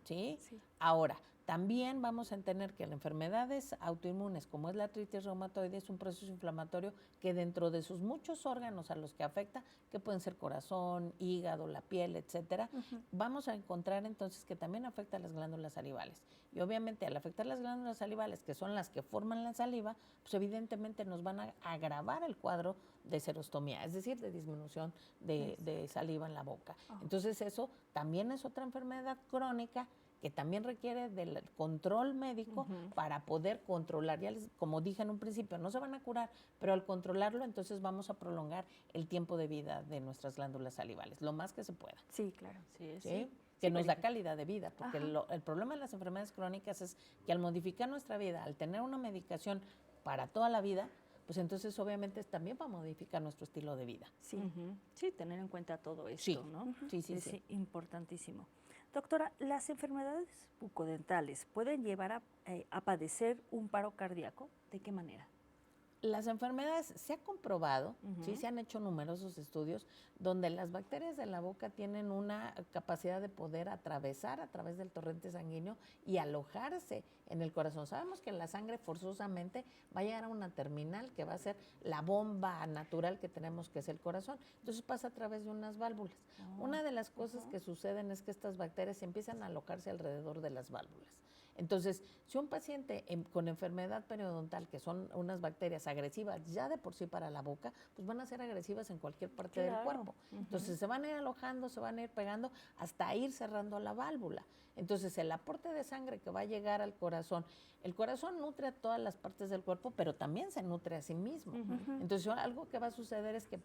¿Sí? Sí. Ahora, también vamos a entender que las enfermedades autoinmunes, como es la artritis reumatoide, es un proceso inflamatorio que dentro de sus muchos órganos a los que afecta, que pueden ser corazón, hígado, la piel, etcétera, vamos a encontrar entonces que también afecta a las glándulas salivales. Y obviamente al afectar las glándulas salivales, que son las que forman la saliva, pues evidentemente nos van a agravar el cuadro de xerostomía, es decir, de disminución de saliva en la boca. Entonces eso también es otra enfermedad crónica que también requiere del control médico para poder controlar. Ya como dije en un principio, no se van a curar, pero al controlarlo entonces vamos a prolongar el tiempo de vida de nuestras glándulas salivales, lo más que se pueda. Sí, claro. ¿Sí? Que nos da calidad de vida, porque el problema de las enfermedades crónicas es que al modificar nuestra vida, al tener una medicación para toda la vida, pues entonces obviamente también va a modificar nuestro estilo de vida. Sí, sí, tener en cuenta todo esto, ¿no? Sí, es importantísimo. Doctora, ¿las enfermedades bucodentales pueden llevar a padecer un paro cardíaco? ¿De qué manera? Las enfermedades, se ha comprobado, sí, se han hecho numerosos estudios donde las bacterias de la boca tienen una capacidad de poder atravesar a través del torrente sanguíneo y alojarse en el corazón. Sabemos que la sangre forzosamente va a llegar a una terminal que va a ser la bomba natural que tenemos, que es el corazón. Entonces pasa a través de unas válvulas. Una de las cosas que suceden es que estas bacterias empiezan a alojarse alrededor de las válvulas. Entonces, si un paciente con enfermedad periodontal, que son unas bacterias agresivas ya de por sí para la boca, pues van a ser agresivas en cualquier parte del cuerpo. Entonces, se van a ir alojando, se van a ir pegando hasta ir cerrando la válvula. Entonces, el aporte de sangre que va a llegar al corazón, el corazón nutre a todas las partes del cuerpo, pero también se nutre a sí mismo. Entonces, algo que va a suceder es que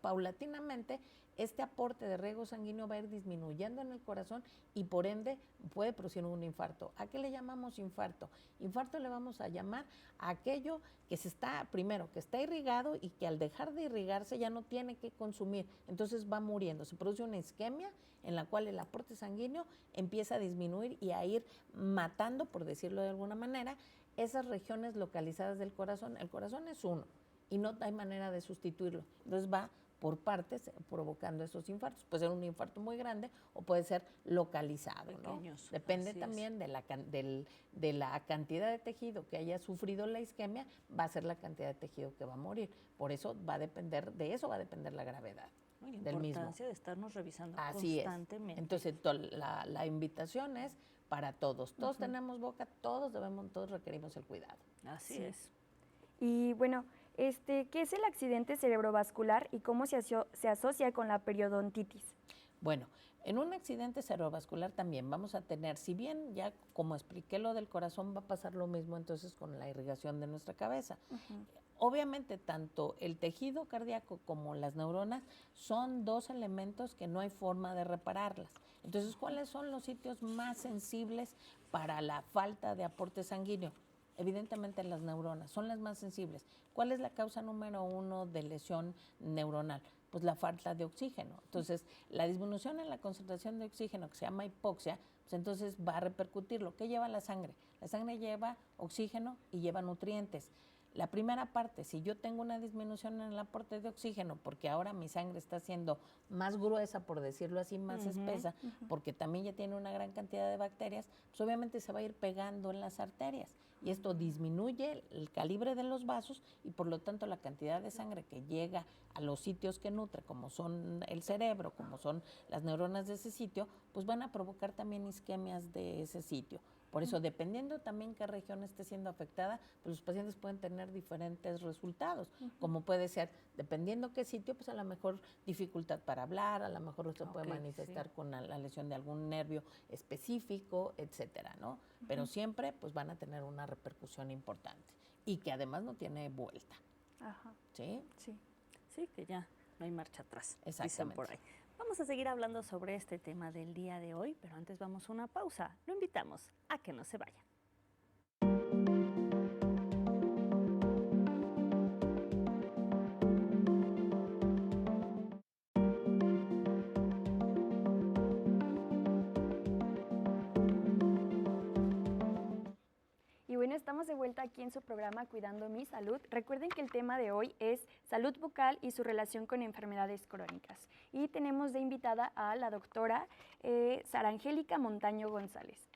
paulatinamente este aporte de riego sanguíneo va a ir disminuyendo en el corazón y por ende puede producir un infarto. ¿A qué le llamamos infarto? Infarto le vamos a llamar a aquello que que está irrigado y que al dejar de irrigarse ya no tiene que consumir, entonces va muriendo. Se produce una isquemia en la cual el aporte sanguíneo empieza a disminuir y a ir matando, por decirlo de alguna manera, esas regiones localizadas del corazón. El corazón es uno y no hay manera de sustituirlo. Entonces va por partes provocando esos infartos. Puede ser un infarto muy grande o puede ser localizado, pequeños, ¿no? Depende también de la cantidad de tejido que haya sufrido la isquemia, va a ser la cantidad de tejido que va a morir. Por eso va a depender la gravedad del mismo. La importancia de estarnos revisando Así constantemente. Es. Entonces, la invitación es para todos. Todos tenemos boca, todos requerimos el cuidado. Así es. Y bueno, ¿Qué es el accidente cerebrovascular y cómo se asocia con la periodontitis? Bueno, en un accidente cerebrovascular también vamos a tener, si bien ya como expliqué lo del corazón, va a pasar lo mismo entonces con la irrigación de nuestra cabeza. Obviamente, tanto el tejido cardíaco como las neuronas son dos elementos que no hay forma de repararlas. Entonces, ¿cuáles son los sitios más sensibles para la falta de aporte sanguíneo? Evidentemente las neuronas son las más sensibles. ¿Cuál es la causa número 1 de lesión neuronal? Pues la falta de oxígeno. Entonces, la disminución en la concentración de oxígeno, que se llama hipoxia, pues entonces va a repercutir. ¿Lo que lleva la sangre? La sangre lleva oxígeno y lleva nutrientes. La primera parte, si yo tengo una disminución en el aporte de oxígeno, porque ahora mi sangre está siendo más gruesa, por decirlo así, más espesa, porque también ya tiene una gran cantidad de bacterias, pues obviamente se va a ir pegando en las arterias. Y esto disminuye el calibre de los vasos y por lo tanto la cantidad de sangre que llega a los sitios que nutre, como son el cerebro, como son las neuronas de ese sitio, pues van a provocar también isquemias de ese sitio. Por eso, dependiendo también qué región esté siendo afectada, pues los pacientes pueden tener diferentes resultados, como puede ser, dependiendo qué sitio, pues a lo mejor dificultad para hablar, a lo mejor se puede manifestar con la lesión de algún nervio específico, etcétera, ¿no? Pero siempre, pues van a tener una repercusión importante y que además no tiene vuelta. ¿Sí? Sí, que ya no hay marcha atrás. Exactamente. Dicen por ahí. Vamos a seguir hablando sobre este tema del día de hoy, pero antes vamos a una pausa. Lo invitamos a que no se vaya. Y bueno, estamos de vuelta aquí en su programa Cuidando mi Salud. Recuerden que el tema de hoy es salud bucal y su relación con enfermedades crónicas. Y tenemos de invitada a la doctora Sara Angélica Montaño González.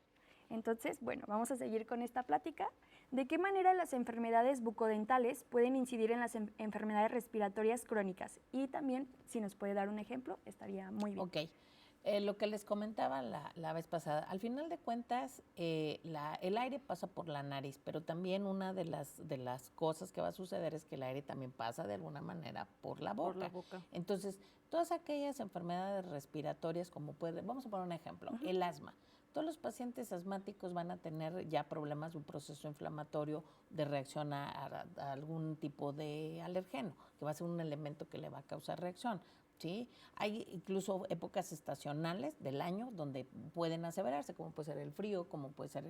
Entonces, bueno, vamos a seguir con esta plática. ¿De qué manera las enfermedades bucodentales pueden incidir en las enfermedades respiratorias crónicas? Y también, si nos puede dar un ejemplo, estaría muy bien. Ok. Lo que les comentaba la vez pasada, al final de cuentas, el aire pasa por la nariz, pero también una de las cosas que va a suceder es que el aire también pasa de alguna manera por la boca. Entonces, todas aquellas enfermedades respiratorias, como vamos a poner un ejemplo, el asma. Todos los pacientes asmáticos van a tener ya problemas de un proceso inflamatorio de reacción a algún tipo de alergeno, que va a ser un elemento que le va a causar reacción. ¿Sí? Hay incluso épocas estacionales del año donde pueden aseverarse, como puede ser el frío, como puede ser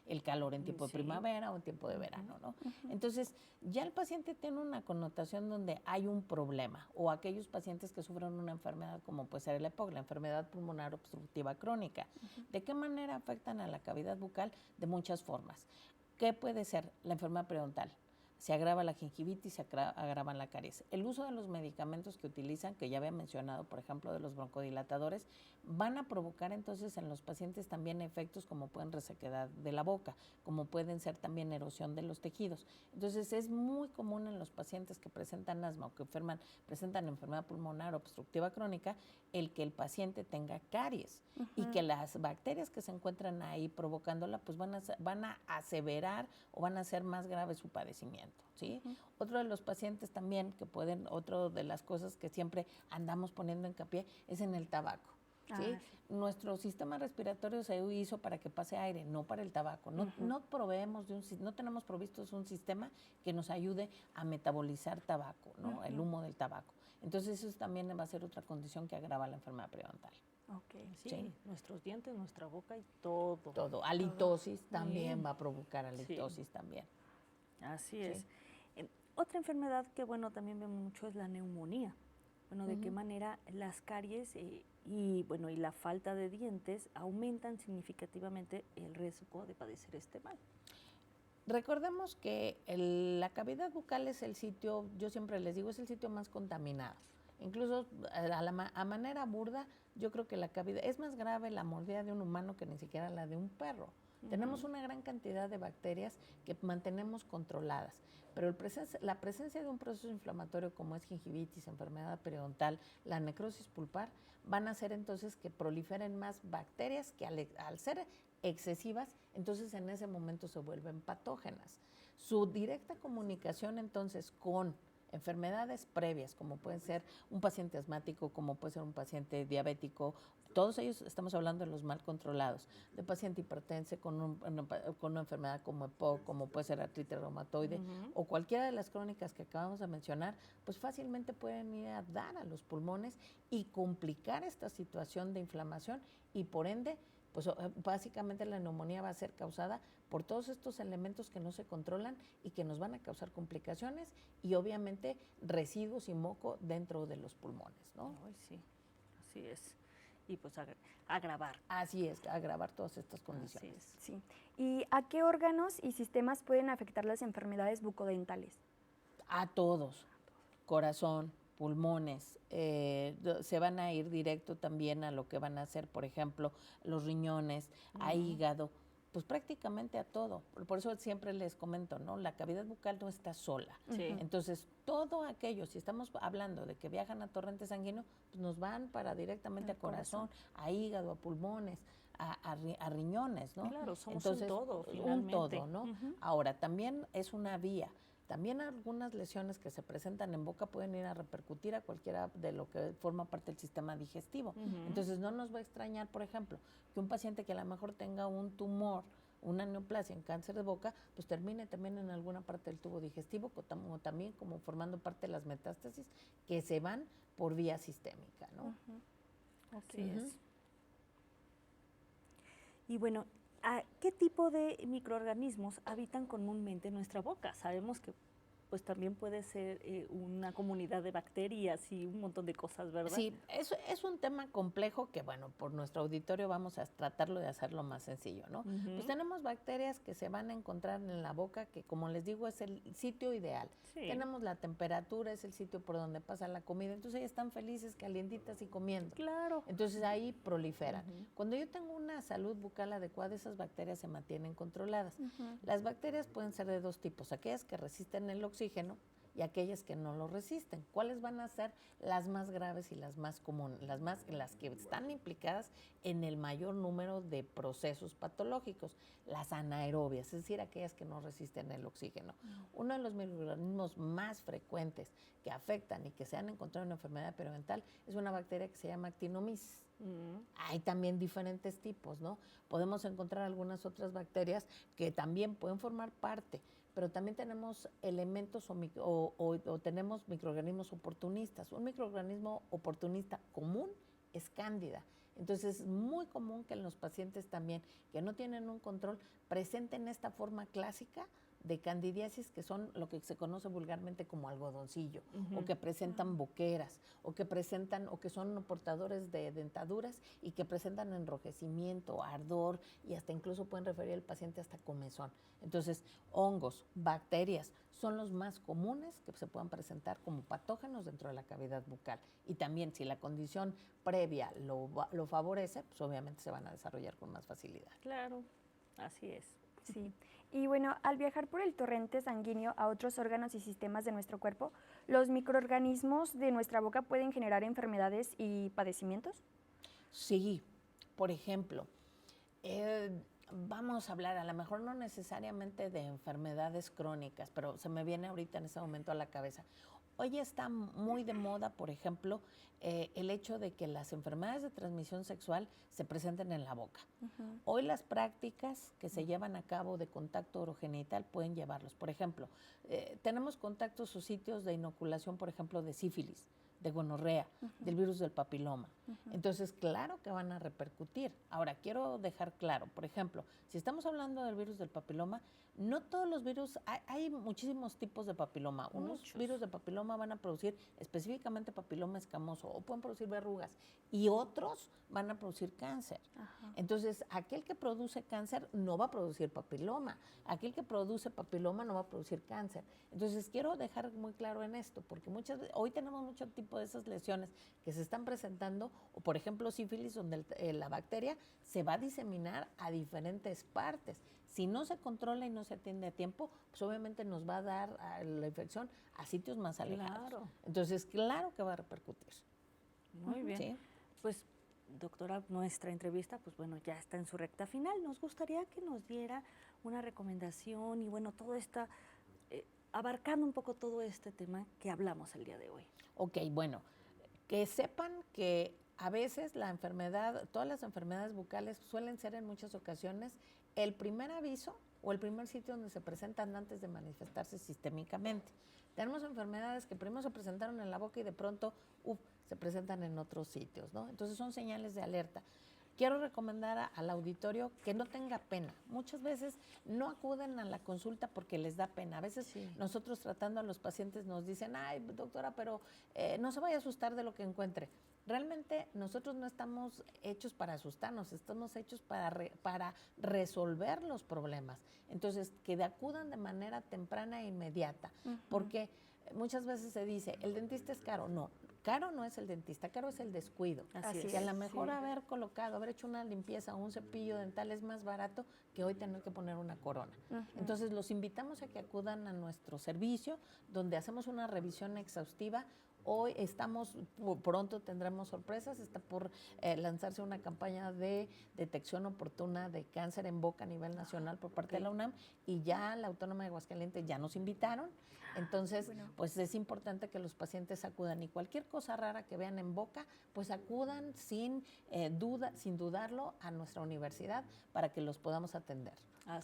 el calor en tiempo de primavera o en tiempo de verano, ¿no? Entonces, ya el paciente tiene una connotación donde hay un problema, o aquellos pacientes que sufren una enfermedad como puede ser el EPOC, la enfermedad pulmonar obstructiva crónica. ¿De qué manera afectan a la cavidad bucal? De muchas formas. ¿Qué puede ser? La enfermedad periodontal. Se agrava la gingivitis, se agravan la caries. El uso de los medicamentos que utilizan, que ya había mencionado, por ejemplo, de los broncodilatadores, van a provocar entonces en los pacientes también efectos como pueden resequedad de la boca, como pueden ser también erosión de los tejidos. Entonces es muy común en los pacientes que presentan asma o que presentan enfermedad pulmonar obstructiva crónica, el que el paciente tenga caries y que las bacterias que se encuentran ahí provocándola pues van a aseverar o van a hacer más grave su padecimiento. ¿Sí? Otro de los pacientes también otra de las cosas que siempre andamos poniendo hincapié es en el tabaco. ¿Sí? Nuestro sistema respiratorio se hizo para que pase aire, no para el tabaco. No tenemos provistos un sistema que nos ayude a metabolizar tabaco, ¿no? El humo del tabaco. Entonces eso también va a ser otra condición que agrava la enfermedad periodontal. Sí, nuestros dientes, nuestra boca y todo. Todo. Halitosis también va a provocar halitosis también. Así es. Otra enfermedad que, bueno, también vemos mucho es la neumonía. Bueno, ¿de qué manera las caries y la falta de dientes aumentan significativamente el riesgo de padecer este mal? Recordemos que la cavidad bucal es el sitio, yo siempre les digo, es el sitio más contaminado. Incluso a manera burda, yo creo que la cavidad es más grave la mordida de un humano que ni siquiera la de un perro. Tenemos una gran cantidad de bacterias que mantenemos controladas, pero la presencia de un proceso inflamatorio como es gingivitis, enfermedad periodontal, la necrosis pulpar, van a hacer entonces que proliferen más bacterias que al ser excesivas, entonces en ese momento se vuelven patógenas. Su directa comunicación entonces con enfermedades previas, como puede ser un paciente asmático, como puede ser un paciente diabético, todos ellos estamos hablando de los mal controlados, de paciente hipertense con una enfermedad como EPOC, como puede ser artritis reumatoide, o cualquiera de las crónicas que acabamos de mencionar, pues fácilmente pueden ir a dar a los pulmones y complicar esta situación de inflamación y por ende, pues básicamente la neumonía va a ser causada por todos estos elementos que no se controlan y que nos van a causar complicaciones y obviamente residuos y moco dentro de los pulmones, ¿no? Ay, sí, así es. Y pues agravar. Así es, agravar todas estas condiciones. Así es. Sí. ¿Y a qué órganos y sistemas pueden afectar las enfermedades bucodentales? A todos, corazón, pulmones, se van a ir directo también a lo que van a hacer, por ejemplo, los riñones, a hígado, pues prácticamente a todo. Por eso siempre les comento, ¿no? La cavidad bucal no está sola. Sí. Entonces, todo aquello, si estamos hablando de que viajan a torrente sanguíneo, pues nos van para directamente a corazón, a hígado, a pulmones, a riñones, ¿no? Claro, somos entonces, un todo, un finalmente. todo, ¿no? Ahora, también es una vía. También algunas lesiones que se presentan en boca pueden ir a repercutir a cualquiera de lo que forma parte del sistema digestivo. Entonces no nos va a extrañar, por ejemplo, que un paciente que a lo mejor tenga un tumor, una neoplasia en cáncer de boca, pues termine también en alguna parte del tubo digestivo, o también como formando parte de las metástasis que se van por vía sistémica, ¿no? Así es. Y bueno, ¿qué tipo de microorganismos habitan comúnmente en nuestra boca? Sabemos que pues también puede ser una comunidad de bacterias y un montón de cosas, ¿verdad? Sí, es un tema complejo que, bueno, por nuestro auditorio vamos a tratarlo de hacerlo más sencillo, ¿no? Pues tenemos bacterias que se van a encontrar en la boca, que como les digo es el sitio ideal. Sí. Tenemos la temperatura, es el sitio por donde pasa la comida, entonces ellas están felices, calientitas y comiendo. Claro. Entonces ahí proliferan. Cuando yo tengo una salud bucal adecuada, esas bacterias se mantienen controladas. Las bacterias pueden ser de dos tipos, aquellas que resisten el oxígeno y aquellas que no lo resisten. ¿Cuáles van a ser las más graves y las más comunes? Las que están implicadas en el mayor número de procesos patológicos, las anaerobias, es decir, aquellas que no resisten el oxígeno. Uno de los microorganismos más frecuentes que afectan y que se han encontrado en la enfermedad periodontal es una bacteria que se llama Actinomyces. Hay también diferentes tipos, ¿no? Podemos encontrar algunas otras bacterias que también pueden formar parte, pero también tenemos elementos o tenemos microorganismos oportunistas. Un microorganismo oportunista común es Cándida. Entonces es muy común que en los pacientes también que no tienen un control presenten esta forma clásica de candidiasis, que son lo que se conoce vulgarmente como algodoncillo, o que presentan boqueras, o que son portadores de dentaduras y que presentan enrojecimiento, ardor y hasta incluso pueden referir al paciente hasta comezón. Entonces, hongos, bacterias son los más comunes que se puedan presentar como patógenos dentro de la cavidad bucal. Y también si la condición previa lo favorece, pues obviamente se van a desarrollar con más facilidad. Claro, así es. Sí. Y bueno, al viajar por el torrente sanguíneo a otros órganos y sistemas de nuestro cuerpo, ¿los microorganismos de nuestra boca pueden generar enfermedades y padecimientos? Sí, por ejemplo, vamos a hablar a lo mejor no necesariamente de enfermedades crónicas, pero se me viene ahorita en este momento a la cabeza. Hoy está muy de moda, por ejemplo, el hecho de que las enfermedades de transmisión sexual se presenten en la boca. Hoy las prácticas que se llevan a cabo de contacto orogenital pueden llevarlos. Por ejemplo, tenemos contactos o sitios de inoculación, por ejemplo, de sífilis, de gonorrea, del virus del papiloma. Entonces, claro que van a repercutir. Ahora, quiero dejar claro, por ejemplo, si estamos hablando del virus del papiloma, no todos los virus, hay muchísimos tipos de papiloma. Unos virus de papiloma van a producir específicamente papiloma escamoso o pueden producir verrugas y otros van a producir cáncer. Entonces, aquel que produce cáncer no va a producir papiloma. Aquel que produce papiloma no va a producir cáncer. Entonces, quiero dejar muy claro en esto, porque hoy tenemos mucho tipo de esas lesiones que se están presentando, o por ejemplo sífilis, donde la bacteria se va a diseminar a diferentes partes. Si no se controla y no se atiende a tiempo, pues obviamente nos va a dar la infección a sitios más alejados. Claro. Entonces, claro que va a repercutir. Muy bien. ¿Sí? Pues doctora, nuestra entrevista, pues bueno, ya está en su recta final. Nos gustaría que nos diera una recomendación y bueno, todo está abarcando un poco todo este tema que hablamos el día de hoy. Ok, bueno, que sepan que a veces la enfermedad, todas las enfermedades bucales suelen ser en muchas ocasiones el primer aviso o el primer sitio donde se presentan antes de manifestarse sistémicamente. Tenemos enfermedades que primero se presentaron en la boca y de pronto se presentan en otros sitios, ¿no? Entonces son señales de alerta. Quiero recomendar al auditorio que no tenga pena. Muchas veces no acuden a la consulta porque les da pena. A veces nosotros tratando a los pacientes nos dicen, ay, doctora, pero no se vaya a asustar de lo que encuentre. Realmente nosotros no estamos hechos para asustarnos, estamos hechos para resolver los problemas. Entonces, que acudan de manera temprana e inmediata, porque muchas veces se dice, el dentista es caro. No, caro no es el dentista, caro es el descuido. Así es. Y a lo mejor haber hecho una limpieza o un cepillo dental es más barato que hoy tener que poner una corona. Entonces, los invitamos a que acudan a nuestro servicio, donde hacemos una revisión exhaustiva. Hoy pronto tendremos sorpresas, está por lanzarse una campaña de detección oportuna de cáncer en boca a nivel nacional por parte de la UNAM, y ya la Autónoma de Aguascalientes ya nos invitaron. Entonces, pues es importante que los pacientes acudan, y cualquier cosa rara que vean en boca, pues acudan sin dudarlo a nuestra universidad para que los podamos atender.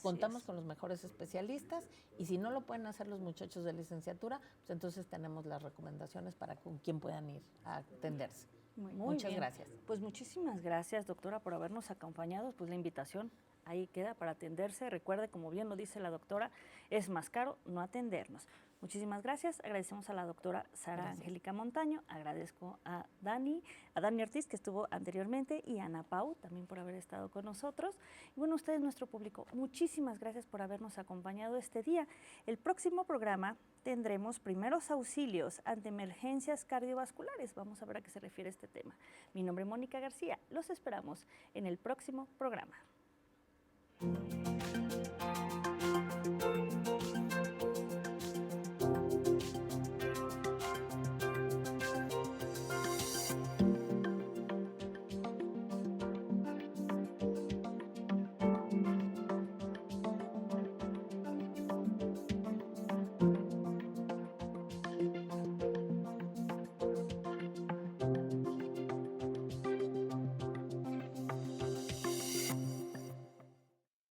Contamos con los mejores especialistas, y si no lo pueden hacer los muchachos de licenciatura, pues entonces tenemos las recomendaciones para con quién puedan ir a atenderse. Muchas gracias. Pues muchísimas gracias, doctora, por habernos acompañado. Pues la invitación ahí queda para atenderse. Recuerde, como bien lo dice la doctora, es más caro no atendernos. Muchísimas gracias. Agradecemos a la doctora Sara Angélica Montaño, agradezco a Dani Ortiz, que estuvo anteriormente, y a Ana Pau también por haber estado con nosotros. Y bueno, ustedes, nuestro público, muchísimas gracias por habernos acompañado este día. El próximo programa tendremos primeros auxilios ante emergencias cardiovasculares. Vamos a ver a qué se refiere este tema. Mi nombre es Mónica García. Los esperamos en el próximo programa.